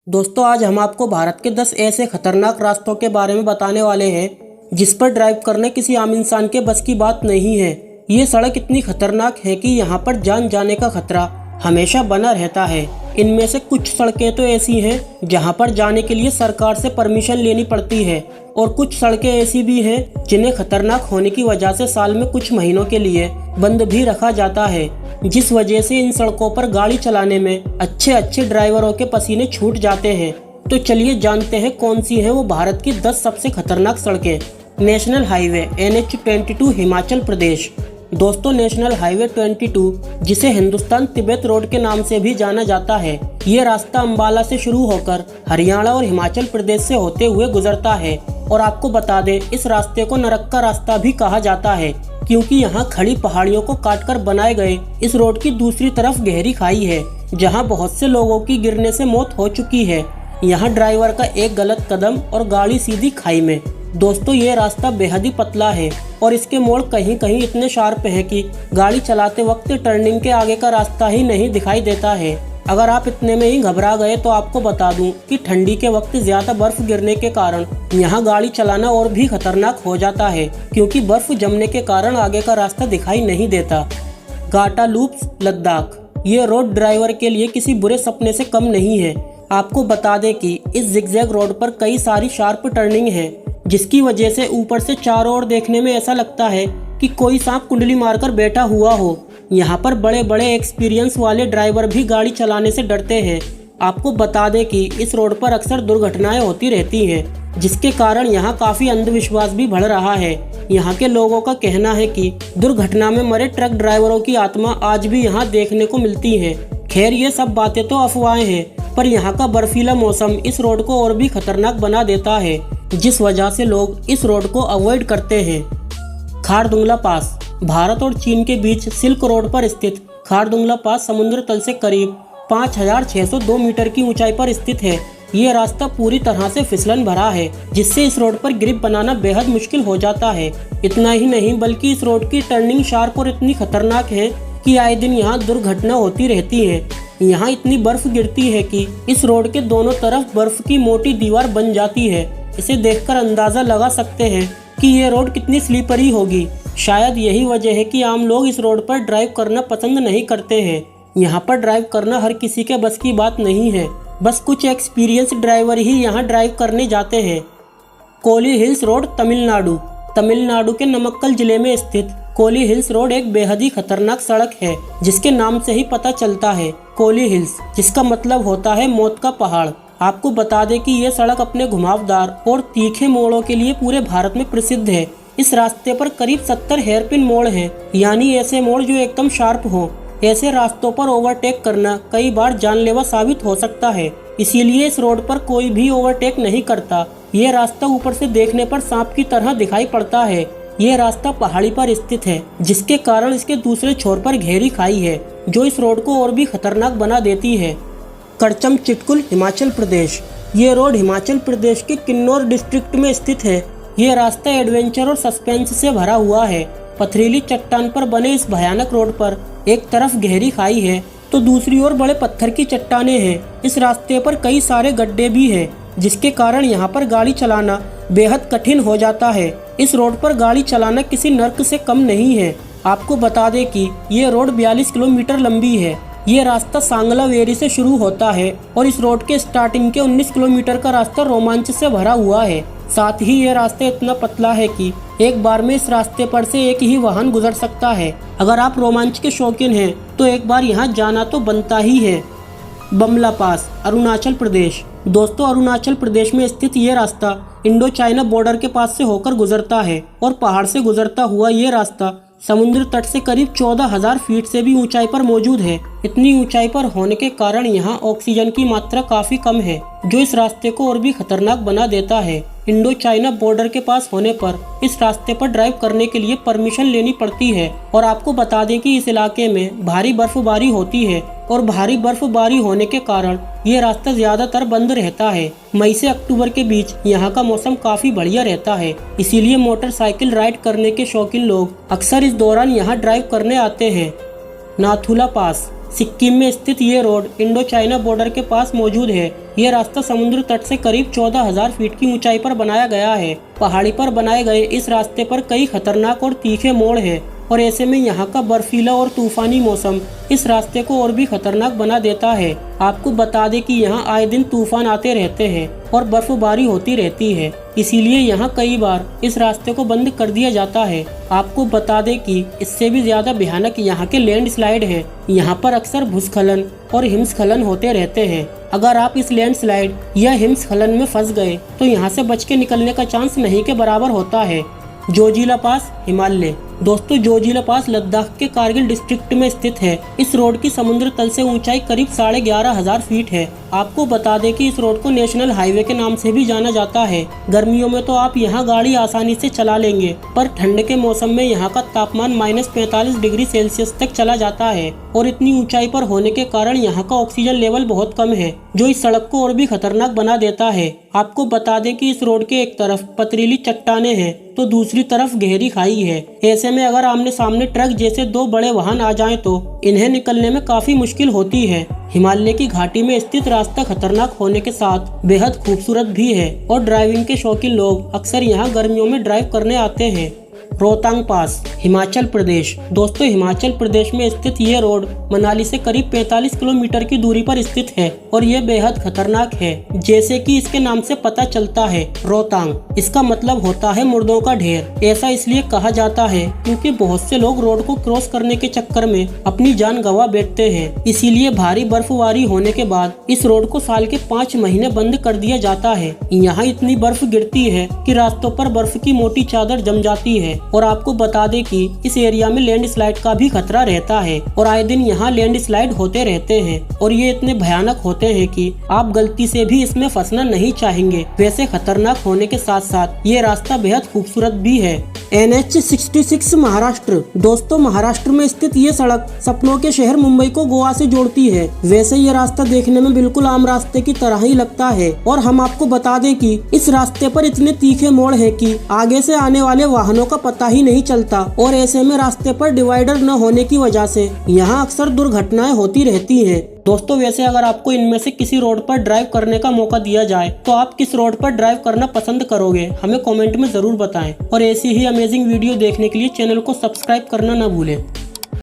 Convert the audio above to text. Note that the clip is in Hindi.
दोस्तों आज हम आपको भारत के 10 ऐसे खतरनाक रास्तों के बारे में बताने वाले हैं जिस पर ड्राइव करने किसी आम इंसान के बस की बात नहीं है। ये सड़क इतनी खतरनाक है कि यहाँ पर जान जाने का खतरा हमेशा बना रहता है। इनमें से कुछ सड़कें तो ऐसी हैं जहाँ पर जाने के लिए सरकार से परमिशन लेनी पड़ती है और कुछ सड़कें ऐसी भी हैं जिन्हें खतरनाक होने की वजह से साल में कुछ महीनों के लिए बंद भी रखा जाता है, जिस वजह से इन सड़कों पर गाड़ी चलाने में अच्छे ड्राइवरों के पसीने छूट जाते हैं। तो चलिए जानते हैं कौन सी हैं वो भारत की 10 सबसे खतरनाक सड़कें। National highway NH-22 Himachal Pradesh. दोस्तों नेशनल हाईवे 22 जिसे हिंदुस्तान तिब्बत रोड के नाम से भी जाना जाता है, ये रास्ता अंबाला से शुरू होकर हरियाणा और हिमाचल प्रदेश से होते हुए गुजरता है। और आपको बता दें इस रास्ते को नरक का रास्ता भी कहा जाता है क्योंकि यहाँ खड़ी पहाड़ियों को काटकर बनाए गए इस रोड की दूसरी तरफ गहरी खाई है जहाँ बहुत से लोगों की गिरने से मौत हो चुकी है। यहाँ ड्राइवर का एक गलत कदम और गाड़ी सीधी खाई में। दोस्तों ये रास्ता बेहद ही पतला है और इसके मोड़ कहीं कहीं इतने शार्प है कि गाड़ी चलाते वक्त टर्निंग के आगे का रास्ता ही नहीं दिखाई देता है। अगर आप इतने में ही घबरा गए तो आपको बता दूं कि ठंडी के वक्त ज्यादा बर्फ गिरने के कारण यहाँ गाड़ी चलाना और भी खतरनाक हो जाता है क्योंकि बर्फ जमने के कारण आगे का रास्ता दिखाई नहीं देता। गाटा लूप्स लद्दाख। ये रोड ड्राइवर के लिए किसी बुरे सपने से कम नहीं है। आपको बता दें कि इस जिगजैग रोड पर कई सारी शार्प टर्निंग है जिसकी वजह से ऊपर से चारों ओर देखने में ऐसा लगता है कि कोई सांप कुंडली मारकर बैठा हुआ हो। यहाँ पर बड़े बड़े एक्सपीरियंस वाले ड्राइवर भी गाड़ी चलाने से डरते हैं। आपको बता दें कि इस रोड पर अक्सर दुर्घटनाएं होती रहती हैं जिसके कारण यहाँ काफी अंधविश्वास भी बढ़ रहा है। यहाँ के लोगों का कहना है कि दुर्घटना में मरे ट्रक ड्राइवरों की आत्मा आज भी यहाँ देखने को मिलती है। खैर ये सब बातें तो अफवाहें हैं, पर यहाँ का बर्फीला मौसम इस रोड को और भी खतरनाक बना देता है जिस वजह से लोग इस रोड को अवॉइड करते हैं। खारदुंगला पास। भारत और चीन के बीच सिल्क रोड पर स्थित खारदुंगला पास समुद्र तल से करीब 5602 मीटर की ऊंचाई पर स्थित है। ये रास्ता पूरी तरह से फिसलन भरा है जिससे इस रोड पर ग्रिप बनाना बेहद मुश्किल हो जाता है। इतना ही नहीं बल्कि इस रोड की टर्निंग शार्प और इतनी खतरनाक है कि आए दिन यहाँ दुर्घटना होती रहती है। यहाँ इतनी बर्फ गिरती है कि इस रोड के दोनों तरफ बर्फ की मोटी दीवार बन जाती है। इसे देखकर अंदाजा लगा सकते हैं कि ये रोड कितनी स्लीपरी होगी। शायद यही वजह है कि आम लोग इस रोड पर ड्राइव करना पसंद नहीं करते हैं। यहाँ पर ड्राइव करना हर किसी के बस की बात नहीं है, बस कुछ एक्सपीरियंस ड्राइवर ही यहाँ ड्राइव करने जाते हैं। Kolli Hills road Tamil Nadu. तमिलनाडु के नमक्कल जिले में स्थित कोली हिल्स रोड एक बेहद ही खतरनाक सड़क है जिसके नाम से ही पता चलता है कोली हिल्स, जिसका मतलब होता है मौत का पहाड़। आपको बता दें कि यह सड़क अपने घुमावदार और तीखे मोड़ों के लिए पूरे भारत में प्रसिद्ध है। इस रास्ते पर करीब 70 हेयरपिन मोड़ हैं, यानी ऐसे मोड़ जो एकदम शार्प हो। ऐसे रास्तों पर ओवरटेक करना कई बार जानलेवा साबित हो सकता है, इसीलिए इस रोड पर कोई भी ओवरटेक नहीं करता। यह रास्ता ऊपर से देखने पर सांप की तरह दिखाई पड़ता है। यह रास्ता पहाड़ी पर स्थित है जिसके कारण इसके दूसरे छोर पर गहरी खाई है जो इस रोड को और भी खतरनाक बना देती है। करचम चिटकुल हिमाचल प्रदेश। ये रोड हिमाचल प्रदेश के किन्नौर डिस्ट्रिक्ट में स्थित है। यह रास्ता एडवेंचर और सस्पेंस से भरा हुआ है। पथरीली चट्टान पर बने इस भयानक रोड पर एक तरफ गहरी खाई है तो दूसरी ओर बड़े पत्थर की चट्टानें हैं। इस रास्ते पर कई सारे गड्ढे भी हैं जिसके कारण यहाँ पर गाड़ी चलाना बेहद कठिन हो जाता है। इस रोड पर गाड़ी चलाना किसी नर्क से कम नहीं है। आपको बता दें कि ये रोड 42 किलोमीटर लंबी है। ये रास्ता सांगला वेरी से शुरू होता है और इस रोड के स्टार्टिंग के 19 किलोमीटर का रास्ता रोमांच से भरा हुआ है। साथ ही ये रास्ता इतना पतला है कि एक बार में इस रास्ते पर से एक ही वाहन गुजर सकता है। अगर आप रोमांच के शौकीन हैं तो एक बार यहाँ जाना तो बनता ही है। बमला पास अरुणाचल प्रदेश। दोस्तों अरुणाचल प्रदेश में स्थित ये रास्ता इंडो चाइना बॉर्डर के पास से होकर गुजरता है और पहाड़ से गुजरता हुआ ये रास्ता समुद्र तट से करीब 14,000 फीट से भी ऊंचाई पर मौजूद है। इतनी ऊंचाई पर होने के कारण यहाँ ऑक्सीजन की मात्रा काफी कम है जो इस रास्ते को और भी खतरनाक बना देता है। इंडो चाइना बॉर्डर के पास होने पर इस रास्ते पर ड्राइव करने के लिए परमिशन लेनी पड़ती है। और आपको बता दें कि इस इलाके में भारी बर्फबारी होती है और भारी बर्फबारी होने के कारण ये रास्ता ज्यादातर बंद रहता है। मई से अक्टूबर के बीच यहाँ का मौसम काफी बढ़िया रहता है, इसीलिए मोटरसाइकिल राइड करने के शौकीन लोग अक्सर इस दौरान यहाँ ड्राइव करने आते हैं। नाथुला पास सिक्किम में स्थित ये रोड इंडो चाइना बॉर्डर के पास मौजूद है। ये रास्ता समुद्र तट से करीब 14,000 फीट की ऊंचाई पर बनाया गया है। पहाड़ी पर बनाए गए इस रास्ते पर कई खतरनाक और तीखे मोड़ हैं और ऐसे में यहाँ का बर्फीला और तूफानी मौसम इस रास्ते को और भी खतरनाक बना देता है। आपको बता दें कि यहाँ आए दिन तूफान आते रहते हैं और बर्फबारी होती रहती है, इसीलिए यहाँ कई बार इस रास्ते को बंद कर दिया जाता है। आपको बता दें कि इससे भी ज्यादा भयानक यहाँ के लैंडस्लाइड हैं। यहाँ पर अक्सर भूस्खलन और हिमस्खलन होते रहते हैं। अगर आप इस लैंडस्लाइड या हिमस्खलन में फंस गए तो यहाँ से बच के निकलने का चांस नहीं के बराबर होता है। जोजिला पास हिमालय। दोस्तों, जोजिला पास लद्दाख के कारगिल डिस्ट्रिक्ट में स्थित है। इस रोड की समुद्र तल से ऊंचाई करीब 11,500 फीट है। आपको बता दें कि इस रोड को नेशनल हाईवे के नाम से भी जाना जाता है। गर्मियों में तो आप यहाँ गाड़ी आसानी से चला लेंगे, पर ठंड के मौसम में यहाँ का तापमान -45 डिग्री सेल्सियस तक चला जाता है और इतनी ऊंचाई पर होने के कारण यहाँ का ऑक्सीजन लेवल बहुत कम है, जो इस सड़क को और भी खतरनाक बना देता है। आपको बता दें कि इस रोड के एक तरफ पथरीली चट्टानें हैं तो दूसरी तरफ गहरी खाई है। ऐसे में अगर आमने सामने ट्रक जैसे दो बड़े वाहन आ जाएं तो इन्हें निकलने में काफी मुश्किल होती है। हिमालय की घाटी में स्थित रास्ता खतरनाक होने के साथ बेहद खूबसूरत भी है और ड्राइविंग के शौकीन लोग अक्सर यहाँ गर्मियों में ड्राइव करने आते हैं। रोहतांग पास, हिमाचल प्रदेश। दोस्तों, हिमाचल प्रदेश में स्थित ये रोड मनाली से करीब 45 किलोमीटर की दूरी पर स्थित है और ये बेहद खतरनाक है। जैसे कि इसके नाम से पता चलता है, रोहतांग इसका मतलब होता है मुर्दों का ढेर। ऐसा इसलिए कहा जाता है क्योंकि बहुत से लोग रोड को क्रॉस करने के चक्कर में अपनी जान गंवा बैठते हैं। इसीलिए भारी बर्फबारी होने के बाद इस रोड को साल के 5 महीने बंद कर दिया जाता है। यहाँ इतनी बर्फ गिरती है कि रास्तों पर बर्फ की मोटी चादर जम जाती है। और आपको बता दें कि इस एरिया में लैंडस्लाइड का भी खतरा रहता है और आए दिन यहाँ लैंडस्लाइड होते रहते हैं और ये इतने भयानक होते हैं कि आप गलती से भी इसमें फंसना नहीं चाहेंगे। वैसे खतरनाक होने के साथ साथ ये रास्ता बेहद खूबसूरत भी है। NH 66 महाराष्ट्र। दोस्तों, महाराष्ट्र में स्थित ये सड़क सपनों के शहर मुंबई को गोवा से जोड़ती है। वैसे ये रास्ता देखने में बिल्कुल आम रास्ते की तरह ही लगता है और हम आपको बता दें कि इस रास्ते पर इतने तीखे मोड़ हैं कि आगे से आने वाले वाहनों का पता ही नहीं चलता और ऐसे में रास्ते पर डिवाइडर न होने की वजह से यहाँ अक्सर दुर्घटनाएं होती रहती हैं। दोस्तों, वैसे अगर आपको इनमें से किसी रोड पर ड्राइव करने का मौका दिया जाए तो आप किस रोड पर ड्राइव करना पसंद करोगे, हमें कमेंट में जरूर बताएं और ऐसी ही अमेजिंग वीडियो देखने के लिए चैनल को सब्सक्राइब करना न भूलें।